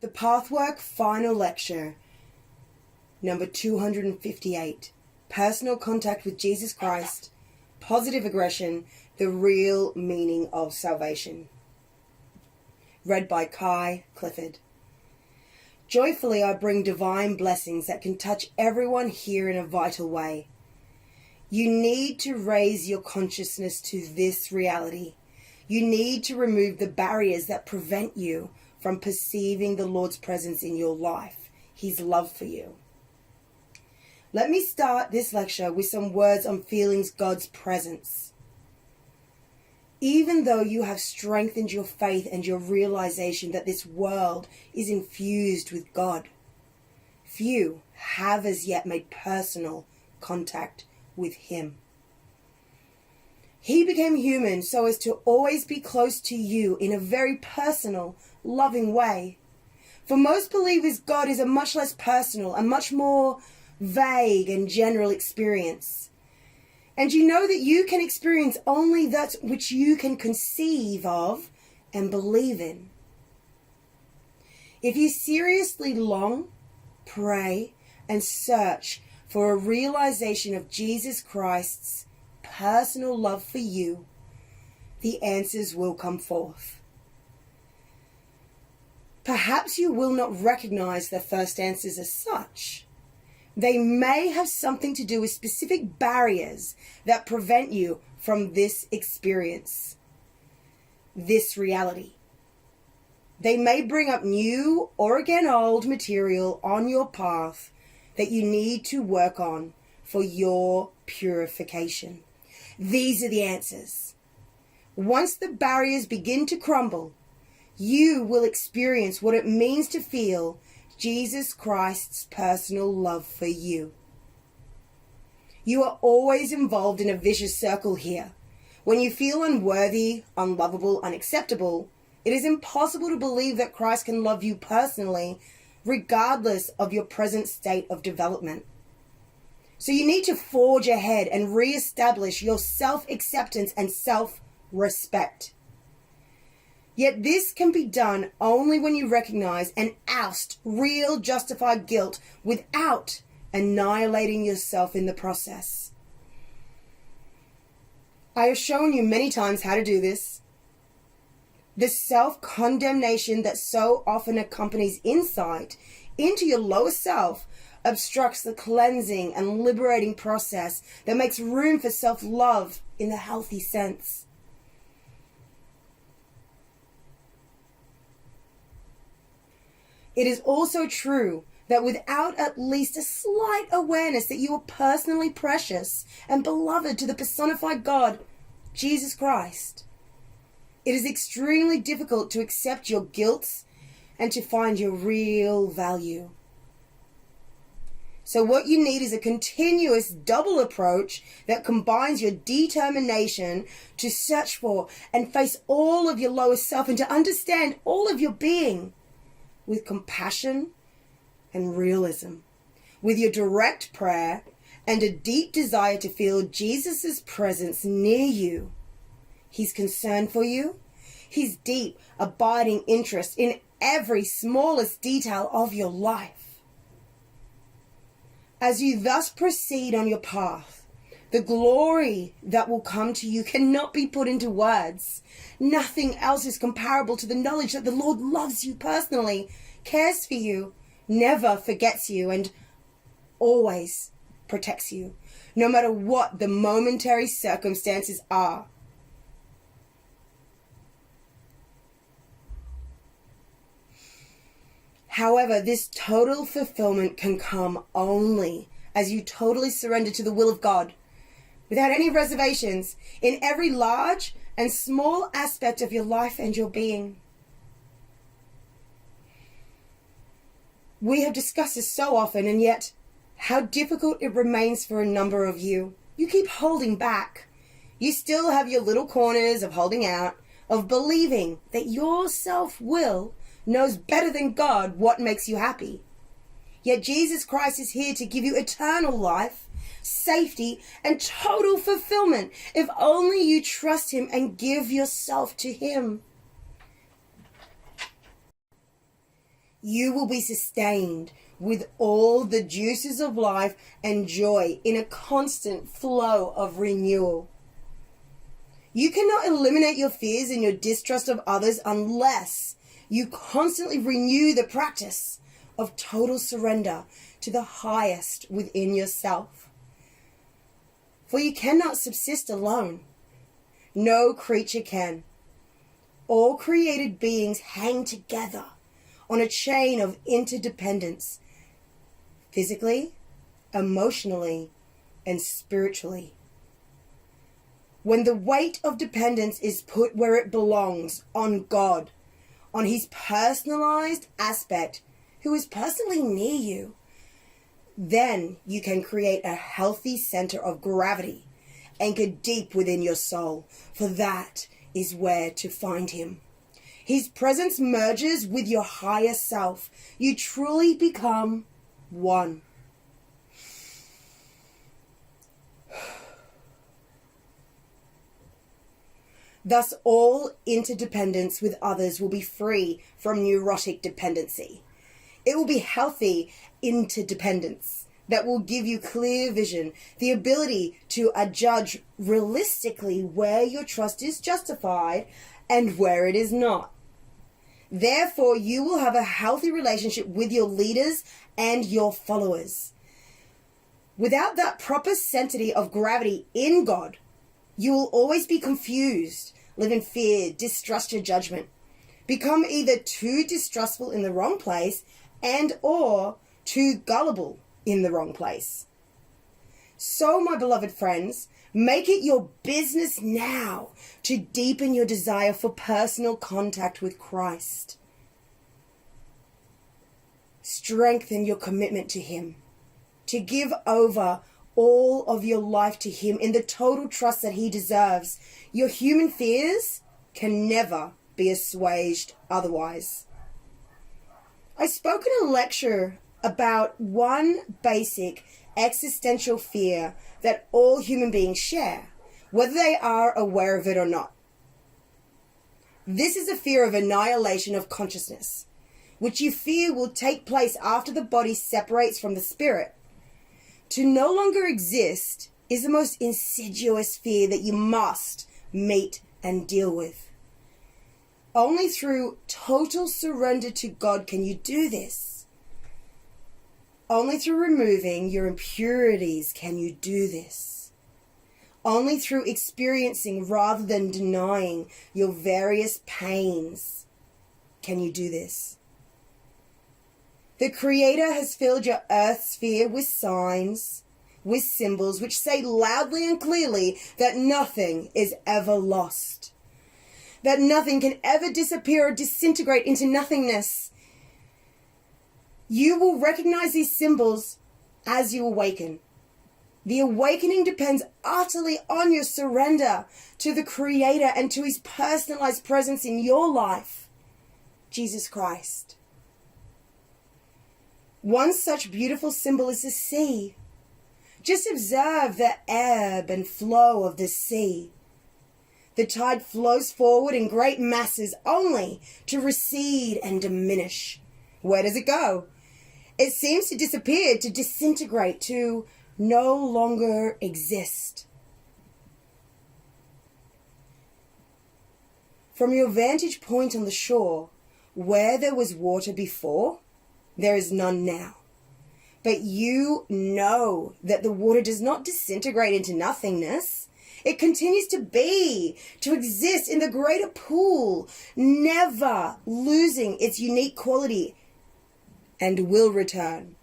The Pathwork Final Lecture, number 258, Personal Contact with Jesus Christ, Positive Aggression, the Real Meaning of Salvation. Read by Kai Clifford. Joyfully I bring divine blessings that can touch everyone here in a vital way. You need to raise your consciousness to this reality. You need to remove the barriers that prevent you from perceiving the Lord's presence in your life, His love for you. Let me start this lecture with some words on feeling God's presence. Even though you have strengthened your faith and your realization that this world is infused with God, few have as yet made personal contact with Him. He became human so as to always be close to you in a very personal, loving way. For most believers, God is a much less personal and much more vague and general experience. And you know that you can experience only that which you can conceive of and believe in. If you seriously long, pray, and search for a realization of Jesus Christ's personal love for you, the answers will come forth. Perhaps you will not recognize the first answers as such. They may have something to do with specific barriers that prevent you from this experience, this reality. They may bring up new or again old material on your path that you need to work on for your purification. These are the answers. Once the barriers begin to crumble, you will experience what it means to feel Jesus Christ's personal love for you. You are always involved in a vicious circle here. When you feel unworthy, unlovable, unacceptable, it is impossible to believe that Christ can love you personally, regardless of your present state of development. So you need to forge ahead and re-establish your self-acceptance and self-respect. Yet this can be done only when you recognize and oust real justified guilt without annihilating yourself in the process. I have shown you many times how to do this. The self-condemnation that so often accompanies insight into your lower self obstructs the cleansing and liberating process that makes room for self-love in the healthy sense. It is also true that without at least a slight awareness that you are personally precious and beloved to the personified God, Jesus Christ, it is extremely difficult to accept your guilt and to find your real value. So what you need is a continuous double approach that combines your determination to search for and face all of your lower self and to understand all of your being with compassion and realism, with your direct prayer and a deep desire to feel Jesus' presence near you, His concern for you, His deep, abiding interest in every smallest detail of your life. As you thus proceed on your path, the glory that will come to you cannot be put into words. Nothing else is comparable to the knowledge that the Lord loves you personally, cares for you, never forgets you, and always protects you, no matter what the momentary circumstances are. However, this total fulfillment can come only as you totally surrender to the will of God, without any reservations, in every large and small aspect of your life and your being. We have discussed this so often, and yet how difficult it remains for a number of you. You keep holding back. You still have your little corners of holding out, of believing that your self-will knows better than God what makes you happy. Yet Jesus Christ is here to give you eternal life, safety, and total fulfillment if only you trust Him and give yourself to Him. You will be sustained with all the juices of life and joy in a constant flow of renewal. You cannot eliminate your fears and your distrust of others unless you constantly renew the practice of total surrender to the highest within yourself. For you cannot subsist alone. No creature can. All created beings hang together on a chain of interdependence, physically, emotionally, and spiritually. When the weight of dependence is put where it belongs, on God, on his personalized aspect, who is personally near you, then you can create a healthy center of gravity anchored deep within your soul, for that is where to find him. His presence merges with your higher self. You truly become one. Thus, all interdependence with others will be free from neurotic dependency. It will be healthy interdependence that will give you clear vision, the ability to judge realistically where your trust is justified and where it is not. Therefore, you will have a healthy relationship with your leaders and your followers. Without that proper centerity of gravity in God, you will always be confused, live in fear, distrust your judgment, become either too distrustful in the wrong place and or too gullible in the wrong place. So, my beloved friends, make it your business now to deepen your desire for personal contact with Christ. Strengthen your commitment to him, to give over all of your life to him in the total trust that he deserves. Your human fears can never be assuaged otherwise. I spoke in a lecture about one basic existential fear that all human beings share, whether they are aware of it or not. This is a fear of annihilation of consciousness, which you fear will take place after the body separates from the spirit. To no longer exist is the most insidious fear that you must meet and deal with. Only through total surrender to God can you do this. Only through removing your impurities can you do this. Only through experiencing rather than denying your various pains can you do this. The Creator has filled your earth sphere with signs, with symbols which say loudly and clearly that nothing is ever lost, that nothing can ever disappear or disintegrate into nothingness. You will recognize these symbols as you awaken. The awakening depends utterly on your surrender to the Creator and to his personalized presence in your life, Jesus Christ. One such beautiful symbol is the sea. Just observe the ebb and flow of the sea. The tide flows forward in great masses only to recede and diminish. Where does it go? It seems to disappear, to disintegrate, to no longer exist. From your vantage point on the shore, where there was water before, there is none now. But you know that the water does not disintegrate into nothingness. It continues to be, to exist in the greater pool, never losing its unique quality, and will return.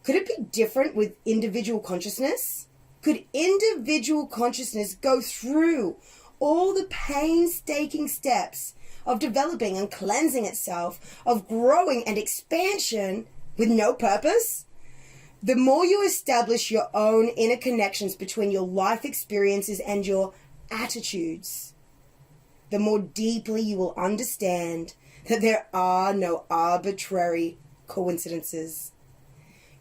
Could it be different with individual consciousness? Could individual consciousness go through all the painstaking steps of developing and cleansing itself, of growing and expansion with no purpose? The more you establish your own inner connections between your life experiences and your attitudes, the more deeply you will understand that there are no arbitrary coincidences.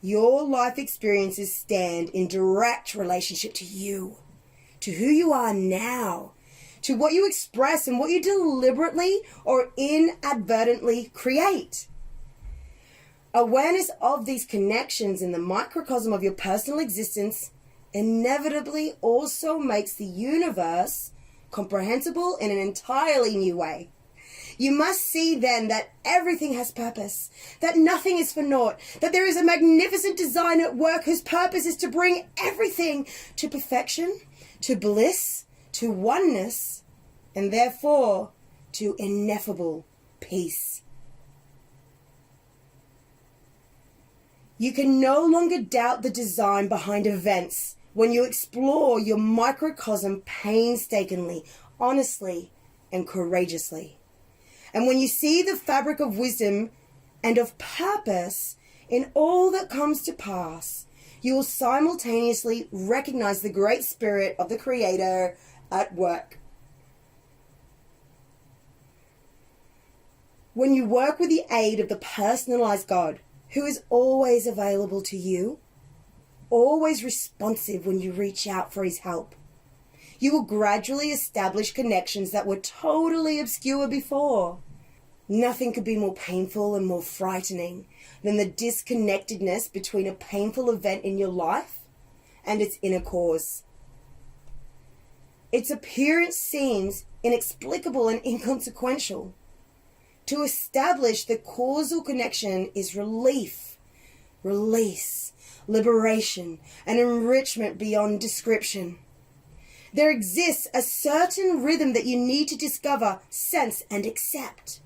Your life experiences stand in direct relationship to you, to who you are now, to what you express and what you deliberately or inadvertently create. Awareness of these connections in the microcosm of your personal existence inevitably also makes the universe comprehensible in an entirely new way. You must see then that everything has purpose, that nothing is for naught, that there is a magnificent design at work whose purpose is to bring everything to perfection, to bliss, to oneness, and therefore to ineffable peace. You can no longer doubt the design behind events when you explore your microcosm painstakingly, honestly, and courageously. And when you see the fabric of wisdom and of purpose in all that comes to pass, you will simultaneously recognize the great spirit of the Creator at work. When you work with the aid of the personalized God, who is always available to you, always responsive when you reach out for his help, you will gradually establish connections that were totally obscure before. Nothing could be more painful and more frightening than the disconnectedness between a painful event in your life and its inner cause. Its appearance seems inexplicable and inconsequential. To establish the causal connection is relief, release, liberation, and enrichment beyond description. There exists a certain rhythm that you need to discover, sense, and accept.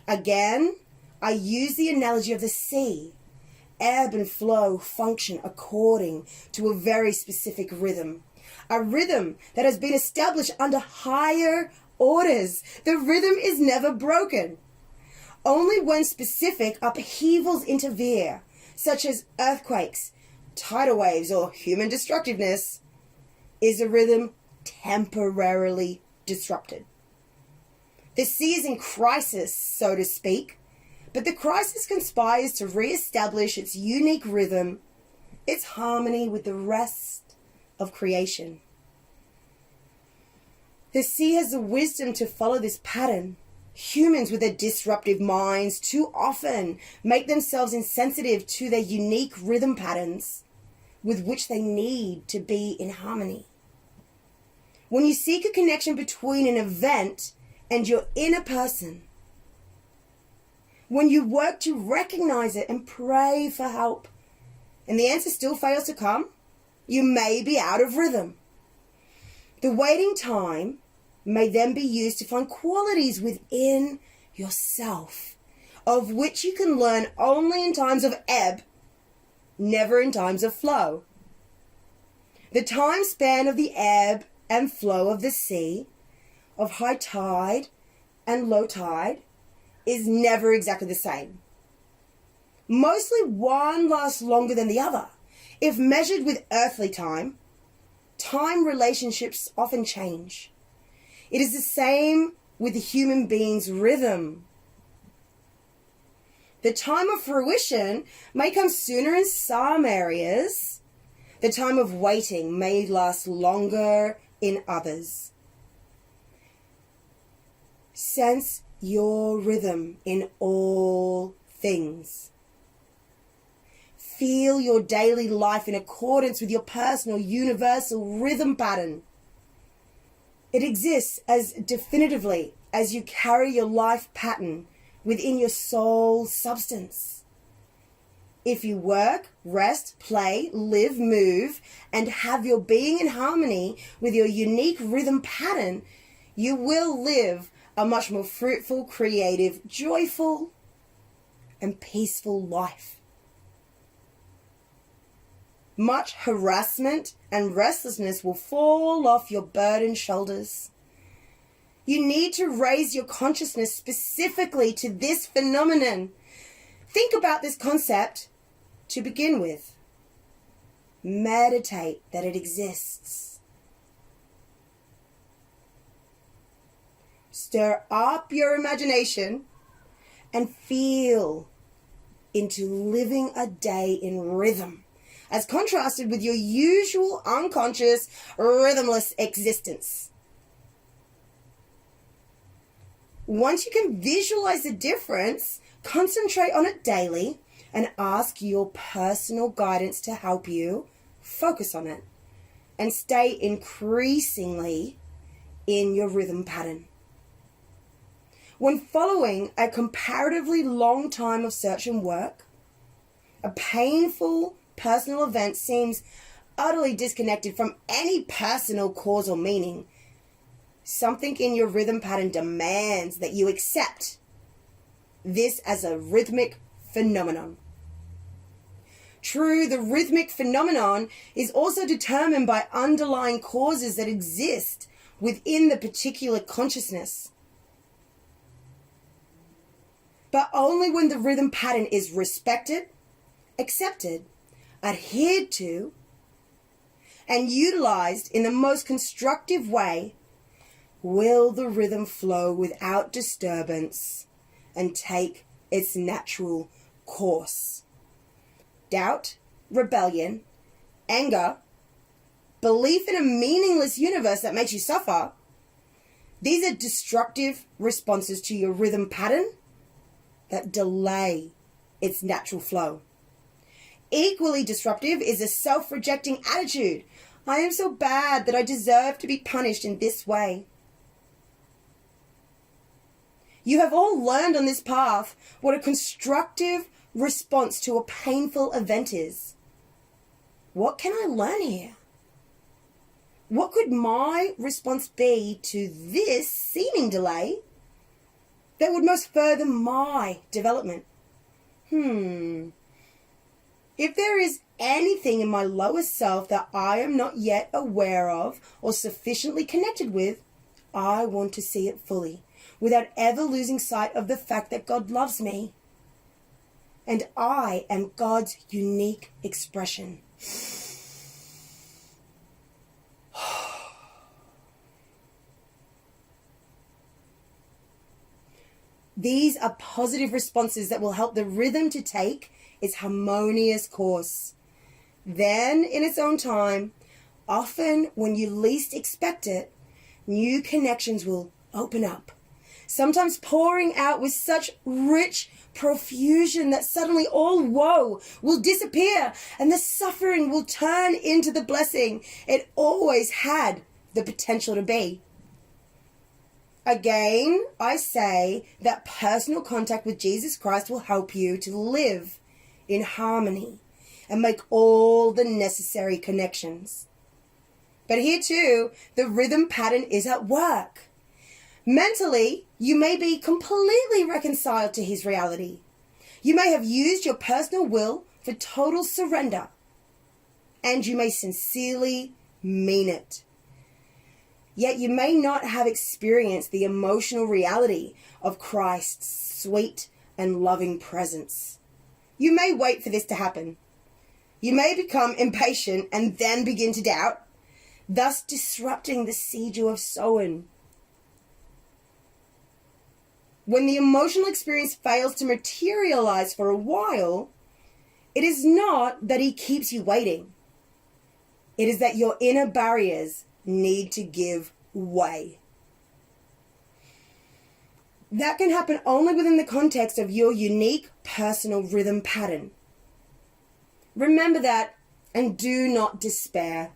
Again, I use the analogy of the sea. Ebb and flow function according to a very specific rhythm. A rhythm that has been established under higher orders. The rhythm is never broken. Only when specific upheavals interfere, such as earthquakes, tidal waves, or human destructiveness, is a rhythm temporarily disrupted. The sea is in crisis, so to speak, but the crisis conspires to re-establish its unique rhythm, its harmony with the rest of creation. The sea has the wisdom to follow this pattern. Humans with their disruptive minds too often make themselves insensitive to their unique rhythm patterns with which they need to be in harmony. When you seek a connection between an event and your inner person, when you work to recognize it and pray for help, and the answer still fails to come, you may be out of rhythm. The waiting time may then be used to find qualities within yourself, of which you can learn only in times of ebb, never in times of flow. The time span of the ebb and flow of the sea, of high tide and low tide, is never exactly the same. Mostly one lasts longer than the other. If measured with earthly time, time relationships often change. It is the same with the human being's rhythm. The time of fruition may come sooner in some areas. The time of waiting may last longer in others. Sense your rhythm in all things. Feel your daily life in accordance with your personal universal rhythm pattern. It exists as definitively as you carry your life pattern within your soul substance. If you work, rest, play, live, move, and have your being in harmony with your unique rhythm pattern, you will live a much more fruitful, creative, joyful, and peaceful life. Much harassment and restlessness will fall off your burdened shoulders. You need to raise your consciousness specifically to this phenomenon. Think about this concept to begin with. Meditate that it exists. Stir up your imagination and feel into living a day in rhythm, as contrasted with your usual unconscious, rhythmless existence. Once you can visualize the difference, concentrate on it daily and ask your personal guidance to help you focus on it and stay increasingly in your rhythm pattern. When following a comparatively long time of search and work, a painful personal event seems utterly disconnected from any personal cause or meaning. Something in your rhythm pattern demands that you accept this as a rhythmic phenomenon. True, the rhythmic phenomenon is also determined by underlying causes that exist within the particular consciousness. But only when the rhythm pattern is respected, accepted, adhered to, and utilized in the most constructive way, will the rhythm flow without disturbance and take its natural course. Doubt, rebellion, anger, belief in a meaningless universe that makes you suffer, these are destructive responses to your rhythm pattern that delay its natural flow. Equally disruptive is a self-rejecting attitude. I am so bad that I deserve to be punished in this way. You have all learned on this path what a constructive response to a painful event is. What can I learn here? What could my response be to this seeming delay that would most further my development? If there is anything in my lower self that I am not yet aware of or sufficiently connected with, I want to see it fully, without ever losing sight of the fact that God loves me. And I am God's unique expression. These are positive responses that will help the rhythm to take its harmonious course. Then, in its own time, often when you least expect it, new connections will open up, sometimes pouring out with such rich profusion that suddenly all woe will disappear and the suffering will turn into the blessing it always had the potential to be. Again, I say that personal contact with Jesus Christ will help you to live in harmony and make all the necessary connections. But here too, the rhythm pattern is at work. Mentally, you may be completely reconciled to his reality. You may have used your personal will for total surrender, and you may sincerely mean it. Yet you may not have experienced the emotional reality of Christ's sweet and loving presence. You may wait for this to happen. You may become impatient and then begin to doubt, thus disrupting the seed you have sown. When the emotional experience fails to materialize for a while, it is not that he keeps you waiting. It is that your inner barriers need to give way. That can happen only within the context of your unique personal rhythm pattern. Remember that and do not despair.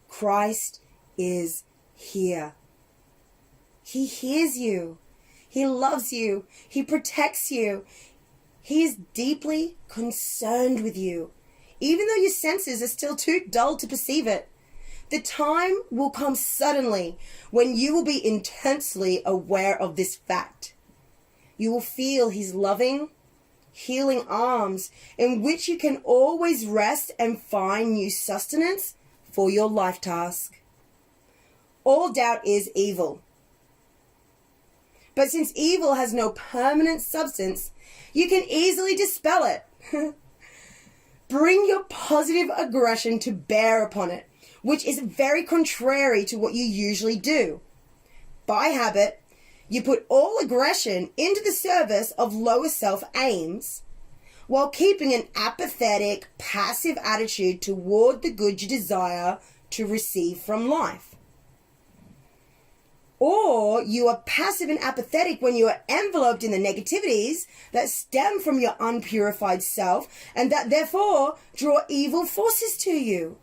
Christ is here. He hears you. He loves you. He protects you. He is deeply concerned with you, even though your senses are still too dull to perceive it. The time will come suddenly when you will be intensely aware of this fact. You will feel his loving, healing arms in which you can always rest and find new sustenance for your life task. All doubt is evil. But since evil has no permanent substance, you can easily dispel it. Bring your positive aggression to bear upon it, which is very contrary to what you usually do. By habit, you put all aggression into the service of lower self aims, while keeping an apathetic, passive attitude toward the good you desire to receive from life. Or you are passive and apathetic when you are enveloped in the negativities that stem from your unpurified self and that therefore draw evil forces to you.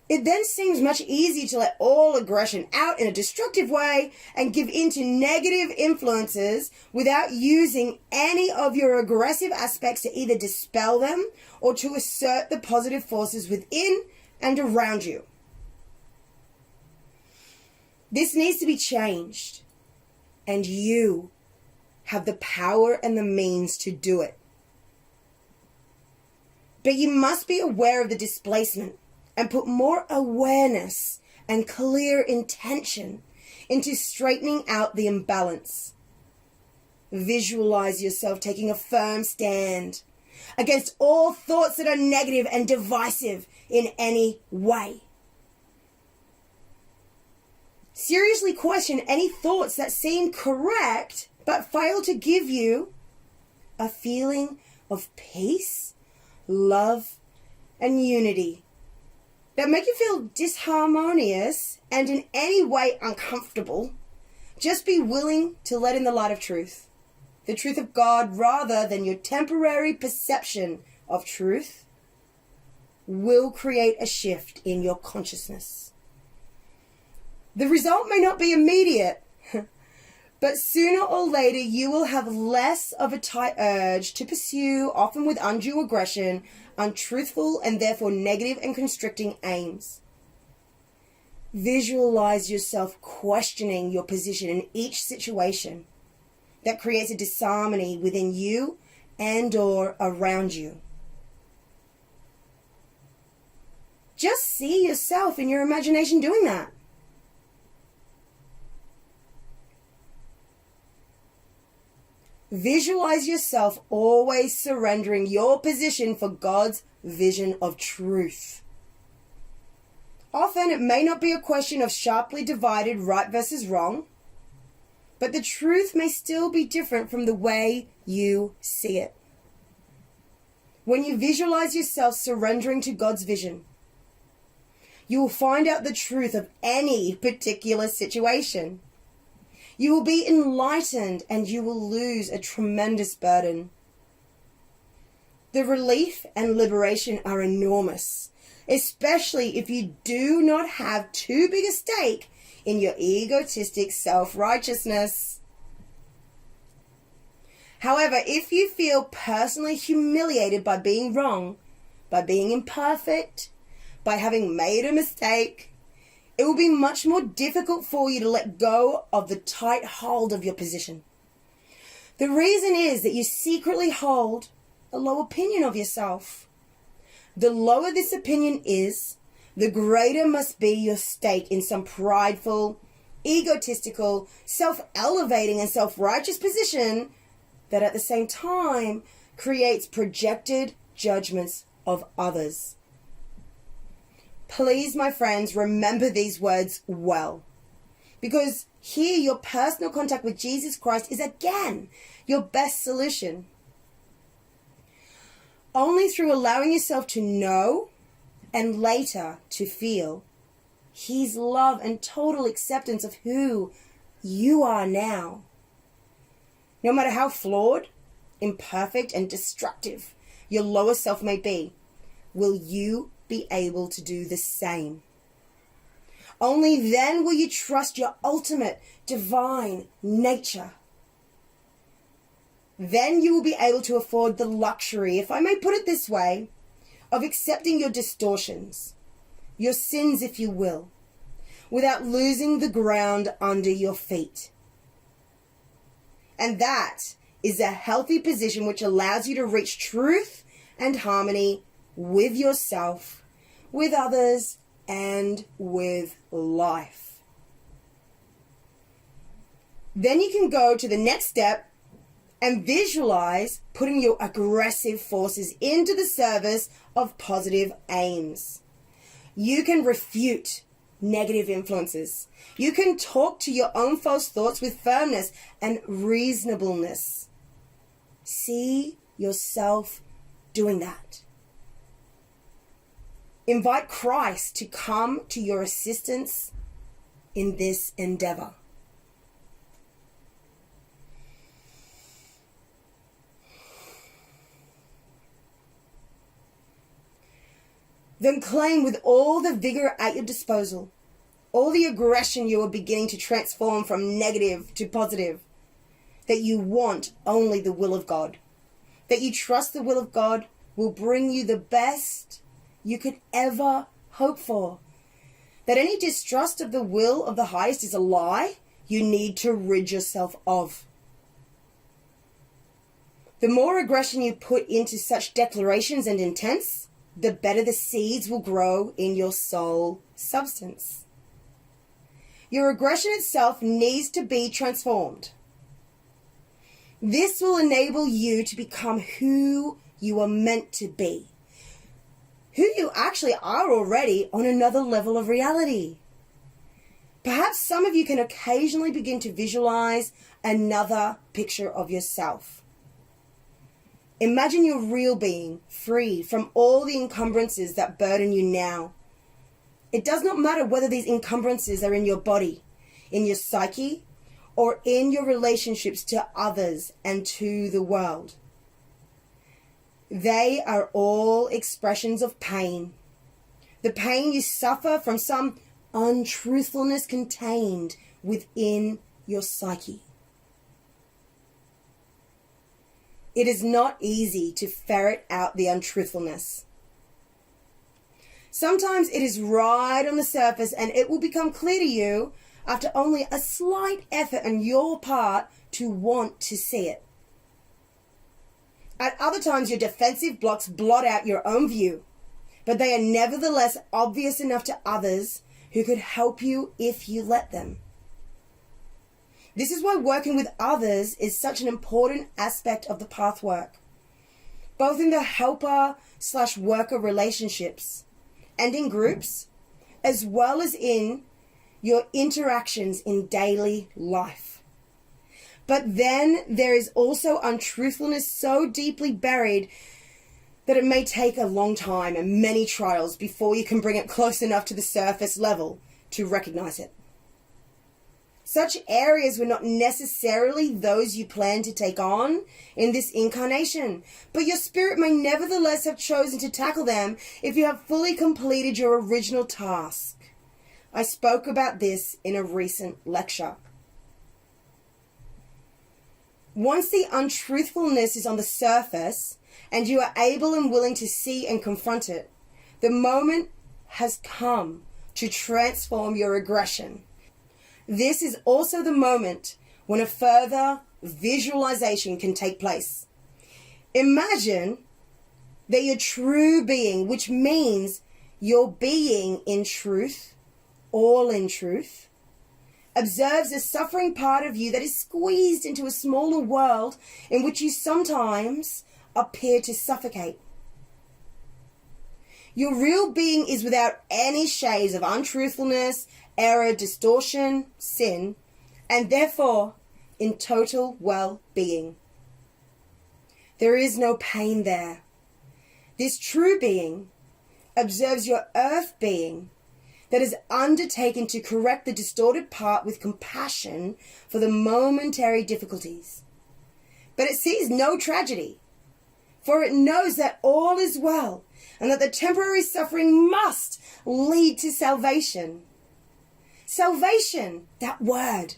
It then seems much easier to let all aggression out in a destructive way and give in to negative influences without using any of your aggressive aspects to either dispel them or to assert the positive forces within and around you. This needs to be changed, and you have the power and the means to do it. But you must be aware of the displacement and put more awareness and clear intention into straightening out the imbalance. Visualize yourself taking a firm stand against all thoughts that are negative and divisive in any way. Seriously question any thoughts that seem correct but fail to give you a feeling of peace, love, and unity that make you feel disharmonious and in any way uncomfortable. Just be willing to let in the light of truth, the truth of God, rather than your temporary perception of truth, will create a shift in your consciousness. The result may not be immediate, but sooner or later you will have less of a tight urge to pursue, often with undue aggression, untruthful and therefore negative and constricting aims. Visualize yourself questioning your position in each situation that creates a disharmony within you and or around you. Just see yourself in your imagination doing that. Visualize yourself always surrendering your position for God's vision of truth. Often it may not be a question of sharply divided right versus wrong, but the truth may still be different from the way you see it. When you visualize yourself surrendering to God's vision, you will find out the truth of any particular situation. You will be enlightened and you will lose a tremendous burden. The relief and liberation are enormous, especially if you do not have too big a stake in your egotistic self-righteousness. However, if you feel personally humiliated by being wrong, by being imperfect, by having made a mistake, it will be much more difficult for you to let go of the tight hold of your position. The reason is that you secretly hold a low opinion of yourself. The lower this opinion is, the greater must be your stake in some prideful, egotistical, self-elevating and self-righteous position that at the same time creates projected judgments of others. Please, my friends, remember these words well, because here your personal contact with Jesus Christ is again your best solution. Only through allowing yourself to know and later to feel His love and total acceptance of who you are now, no matter how flawed, imperfect, and destructive your lower self may be, will you be able to do the same. Only then will you trust your ultimate divine nature. Then you will be able to afford the luxury, if I may put it this way, of accepting your distortions, your sins if you will, without losing the ground under your feet. And that is a healthy position which allows you to reach truth and harmony with yourself, with others, and with life. Then you can go to the next step and visualize putting your aggressive forces into the service of positive aims. You can refute negative influences. You can talk to your own false thoughts with firmness and reasonableness. See yourself doing that. Invite Christ to come to your assistance in this endeavor. Then claim with all the vigor at your disposal, all the aggression you are beginning to transform from negative to positive, that you want only the will of God, that you trust the will of God will bring you the best you could ever hope for, that any distrust of the will of the highest is a lie you need to rid yourself of. The more aggression you put into such declarations and intents, the better the seeds will grow in your soul substance. Your aggression itself needs to be transformed. This will enable you to become who you are meant to be, who you actually are already on another level of reality. Perhaps some of you can occasionally begin to visualize another picture of yourself. Imagine your real being free from all the encumbrances that burden you now. It does not matter whether these encumbrances are in your body, in your psyche, or in your relationships to others and to the world. They are all expressions of pain. The pain you suffer from some untruthfulness contained within your psyche. It is not easy to ferret out the untruthfulness. Sometimes it is right on the surface and it will become clear to you after only a slight effort on your part to want to see it. At other times, your defensive blocks blot out your own view, but they are nevertheless obvious enough to others who could help you if you let them. This is why working with others is such an important aspect of the pathwork, both in the helper/worker relationships and in groups, as well as in your interactions in daily life. But then there is also untruthfulness so deeply buried that it may take a long time and many trials before you can bring it close enough to the surface level to recognize it. Such areas were not necessarily those you planned to take on in this incarnation, but your spirit may nevertheless have chosen to tackle them if you have fully completed your original task. I spoke about this in a recent lecture. Once the untruthfulness is on the surface and you are able and willing to see and confront it, the moment has come to transform your aggression. This is also the moment when a further visualization can take place. Imagine that your true being, which means your being in truth, all in truth, observes a suffering part of you that is squeezed into a smaller world in which you sometimes appear to suffocate. Your real being is without any shades of untruthfulness, error, distortion, sin, and therefore in total well-being. There is no pain there. This true being observes your earth being that is undertaken to correct the distorted part with compassion for the momentary difficulties. But it sees no tragedy, for it knows that all is well and that the temporary suffering must lead to salvation. Salvation, that word.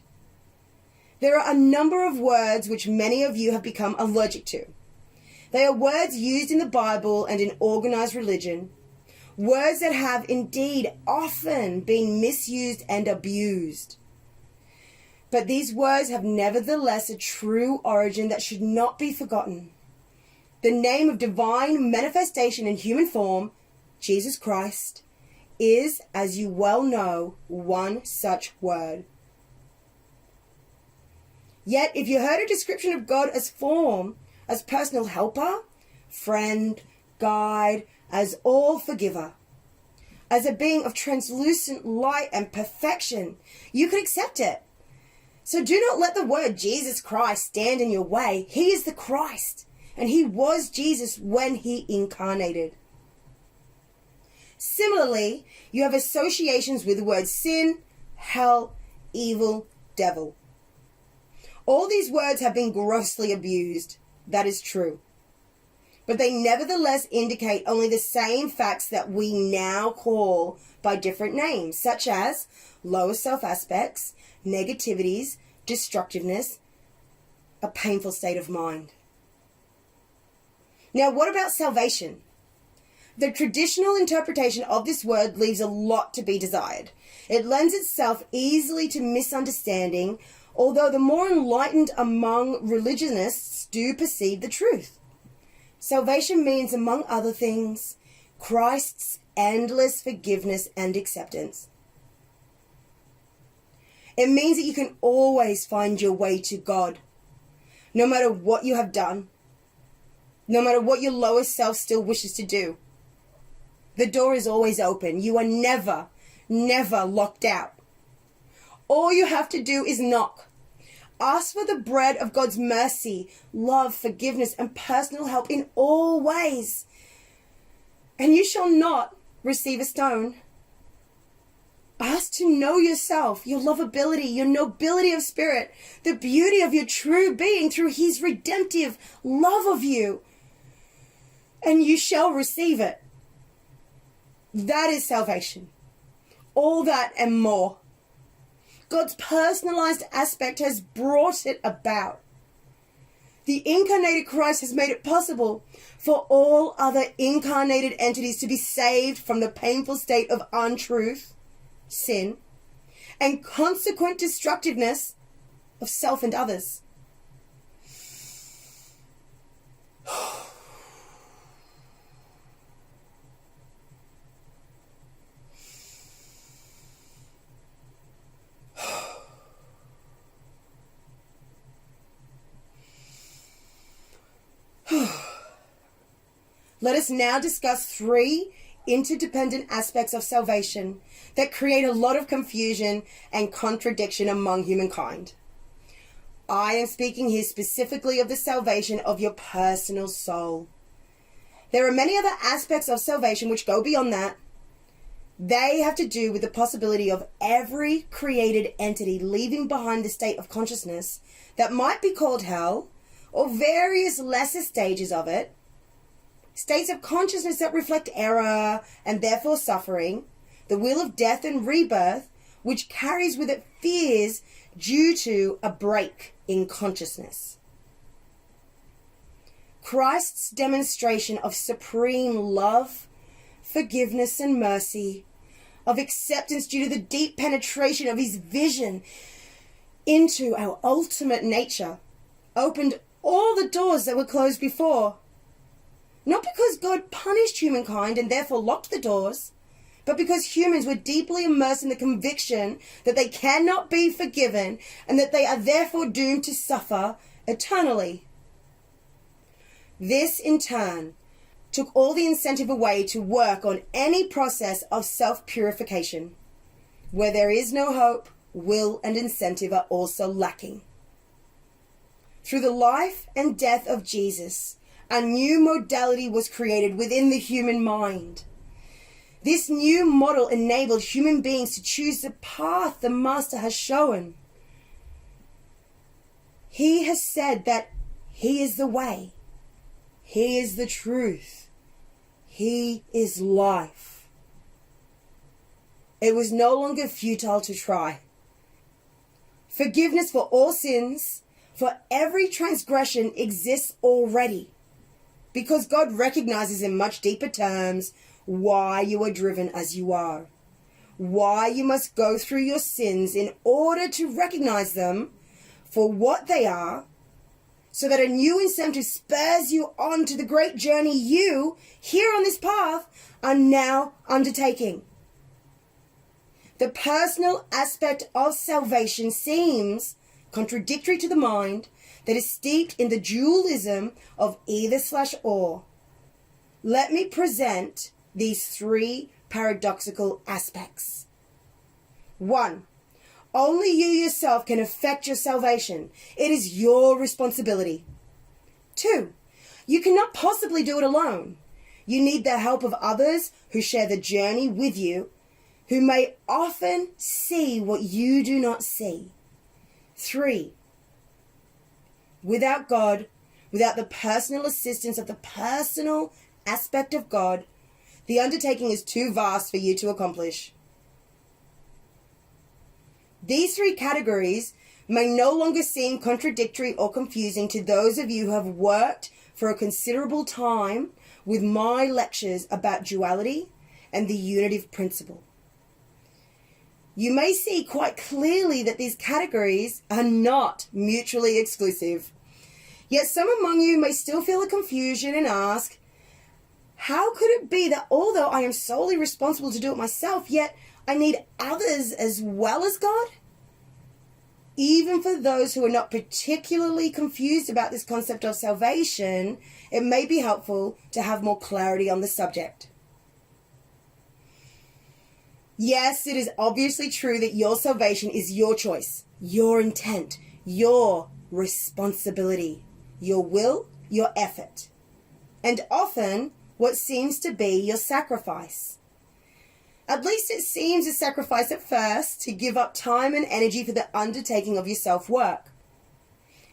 There are a number of words which many of you have become allergic to. They are words used in the Bible and in organized religion, words that have indeed often been misused and abused. But these words have nevertheless a true origin that should not be forgotten. The name of divine manifestation in human form, Jesus Christ, is, as you well know, one such word. Yet, if you heard a description of God as form, as personal helper, friend, guide, as all forgiver, as a being of translucent light and perfection, you could accept it. So do not let the word Jesus Christ stand in your way. He is the Christ, and he was Jesus when he incarnated. Similarly, you have associations with the words sin, hell, evil, devil. All these words have been grossly abused. That is true. But they nevertheless indicate only the same facts that we now call by different names, such as lower self aspects, negativities, destructiveness, a painful state of mind. Now, what about salvation? The traditional interpretation of this word leaves a lot to be desired. It lends itself easily to misunderstanding, although the more enlightened among religionists do perceive the truth. Salvation means, among other things, Christ's endless forgiveness and acceptance. It means that you can always find your way to God, no matter what you have done, no matter what your lower self still wishes to do. The door is always open. You are never, never locked out. All you have to do is knock. Ask for the bread of God's mercy, love, forgiveness, and personal help in all ways. And you shall not receive a stone. Ask to know yourself, your lovability, your nobility of spirit, the beauty of your true being through his redemptive love of you. And you shall receive it. That is salvation. All that and more. God's personalized aspect has brought it about. The incarnated Christ has made it possible for all other incarnated entities to be saved from the painful state of untruth, sin, and consequent destructiveness of self and others. Let us now discuss 3 interdependent aspects of salvation that create a lot of confusion and contradiction among humankind. I am speaking here specifically of the salvation of your personal soul. There are many other aspects of salvation which go beyond that. They have to do with the possibility of every created entity leaving behind the state of consciousness that might be called hell, or various lesser stages of it, states of consciousness that reflect error and therefore suffering, the wheel of death and rebirth, which carries with it fears due to a break in consciousness. Christ's demonstration of supreme love, forgiveness, and mercy, of acceptance due to the deep penetration of his vision into our ultimate nature, opened all the doors that were closed before. Not because God punished humankind and therefore locked the doors, but because humans were deeply immersed in the conviction that they cannot be forgiven and that they are therefore doomed to suffer eternally. This, in turn, took all the incentive away to work on any process of self-purification. Where there is no hope, will and incentive are also lacking. Through the life and death of Jesus, a new modality was created within the human mind. This new model enabled human beings to choose the path the Master has shown. He has said that he is the way, he is the truth, he is life. It was no longer futile to try. Forgiveness for all sins, for every transgression, exists already, because God recognizes in much deeper terms why you are driven as you are, why you must go through your sins in order to recognize them for what they are, so that a new incentive spurs you on to the great journey you, here on this path, are now undertaking. The personal aspect of salvation seems contradictory to the mind that is steeped in the dualism of either/or. Let me present these 3 paradoxical aspects. 1. Only you yourself can affect your salvation. It is your responsibility. 2. You cannot possibly do it alone. You need the help of others who share the journey with you, who may often see what you do not see. 3, without God, without the personal assistance of the personal aspect of God, the undertaking is too vast for you to accomplish. These 3 categories may no longer seem contradictory or confusing to those of you who have worked for a considerable time with my lectures about duality and the unitive principle. You may see quite clearly that these categories are not mutually exclusive. Yet some among you may still feel a confusion and ask, how could it be that although I am solely responsible to do it myself, yet I need others as well as God? Even for those who are not particularly confused about this concept of salvation, it may be helpful to have more clarity on the subject. Yes, it is obviously true that your salvation is your choice, your intent, your responsibility, your will, your effort, and often what seems to be your sacrifice. At least it seems a sacrifice at first to give up time and energy for the undertaking of your self-work.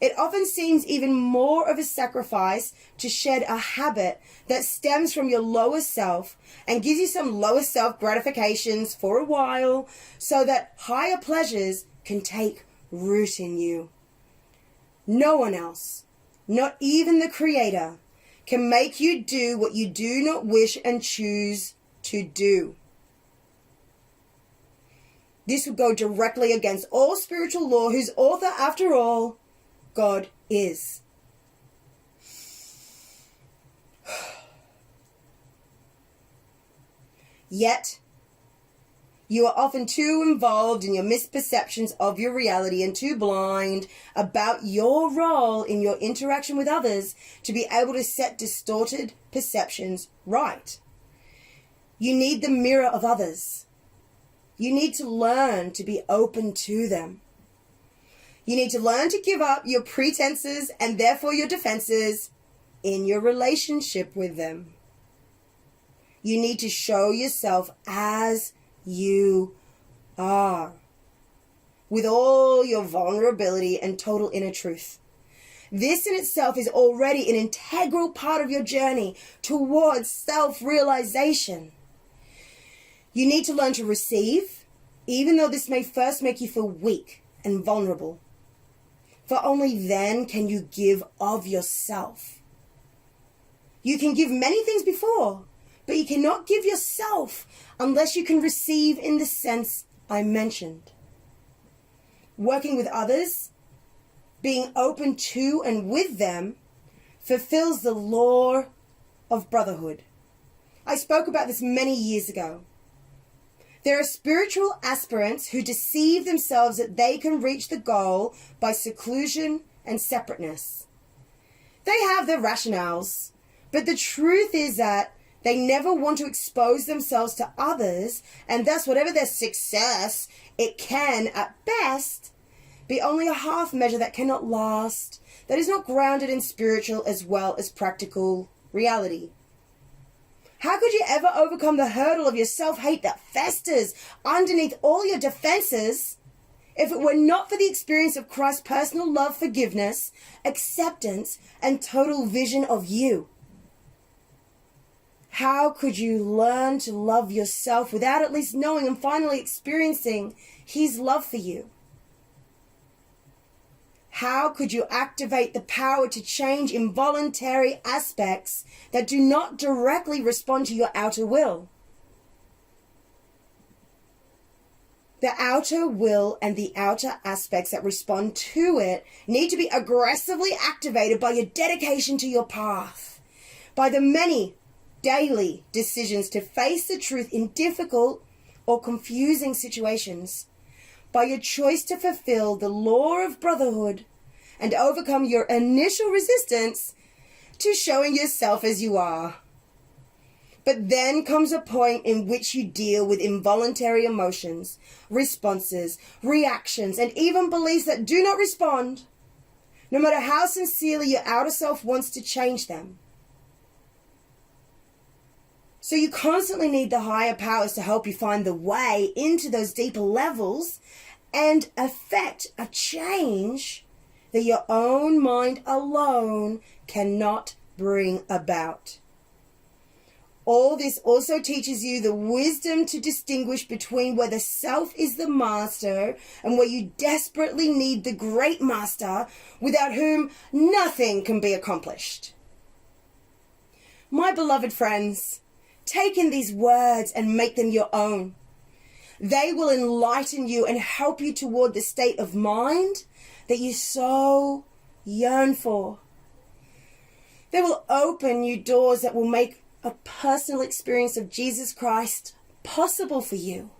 It often seems even more of a sacrifice to shed a habit that stems from your lower self and gives you some lower self gratifications for a while so that higher pleasures can take root in you. No one else, not even the Creator, can make you do what you do not wish and choose to do. This would go directly against all spiritual law, whose author, after all, God is. Yet, you are often too involved in your misperceptions of your reality and too blind about your role in your interaction with others to be able to set distorted perceptions right. You need the mirror of others. You need to learn to be open to them. You need to learn to give up your pretenses and therefore your defenses in your relationship with them. You need to show yourself as you are, with all your vulnerability and total inner truth. This in itself is already an integral part of your journey towards self-realization. You need to learn to receive, even though this may first make you feel weak and vulnerable. For only then can you give of yourself. You can give many things before, but you cannot give yourself unless you can receive in the sense I mentioned. Working with others, being open to and with them, fulfills the law of brotherhood. I spoke about this many years ago. There are spiritual aspirants who deceive themselves that they can reach the goal by seclusion and separateness. They have their rationales, but the truth is that they never want to expose themselves to others, and thus whatever their success, it can, at best, be only a half measure that cannot last, that is not grounded in spiritual as well as practical reality. How could you ever overcome the hurdle of your self-hate that festers underneath all your defenses if it were not for the experience of Christ's personal love, forgiveness, acceptance, and total vision of you? How could you learn to love yourself without at least knowing and finally experiencing His love for you? How could you activate the power to change involuntary aspects that do not directly respond to your outer will? The outer will and the outer aspects that respond to it need to be aggressively activated by your dedication to your path, by the many daily decisions to face the truth in difficult or confusing situations, by your choice to fulfill the law of brotherhood and overcome your initial resistance to showing yourself as you are. But then comes a point in which you deal with involuntary emotions, responses, reactions, and even beliefs that do not respond, no matter how sincerely your outer self wants to change them. So you constantly need the higher powers to help you find the way into those deeper levels and affect a change that your own mind alone cannot bring about. All this also teaches you the wisdom to distinguish between where the self is the master and where you desperately need the great master without whom nothing can be accomplished. My beloved friends, take in these words and make them your own. They will enlighten you and help you toward the state of mind that you so yearn for. They will open you doors that will make a personal experience of Jesus Christ possible for you.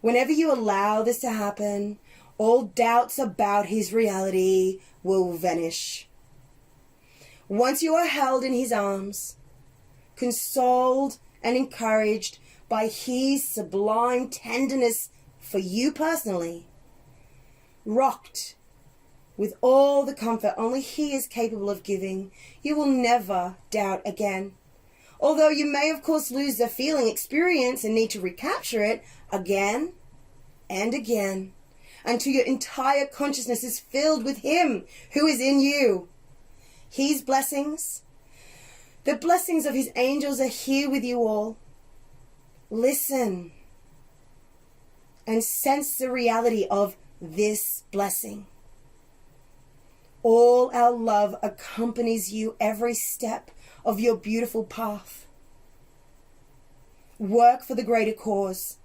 Whenever you allow this to happen, all doubts about his reality will vanish. Once you are held in his arms, consoled and encouraged by his sublime tenderness for you personally, rocked with all the comfort only he is capable of giving, you will never doubt again. Although you may of course lose the feeling experience and need to recapture it again and again until your entire consciousness is filled with him who is in you. His blessings, the blessings of his angels, are here with you all. Listen and sense the reality of this blessing. All our love accompanies you every step of your beautiful path. Work for the greater cause.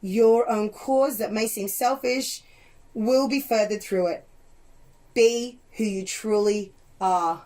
Your own cause that may seem selfish will be furthered through it. Be who you truly are.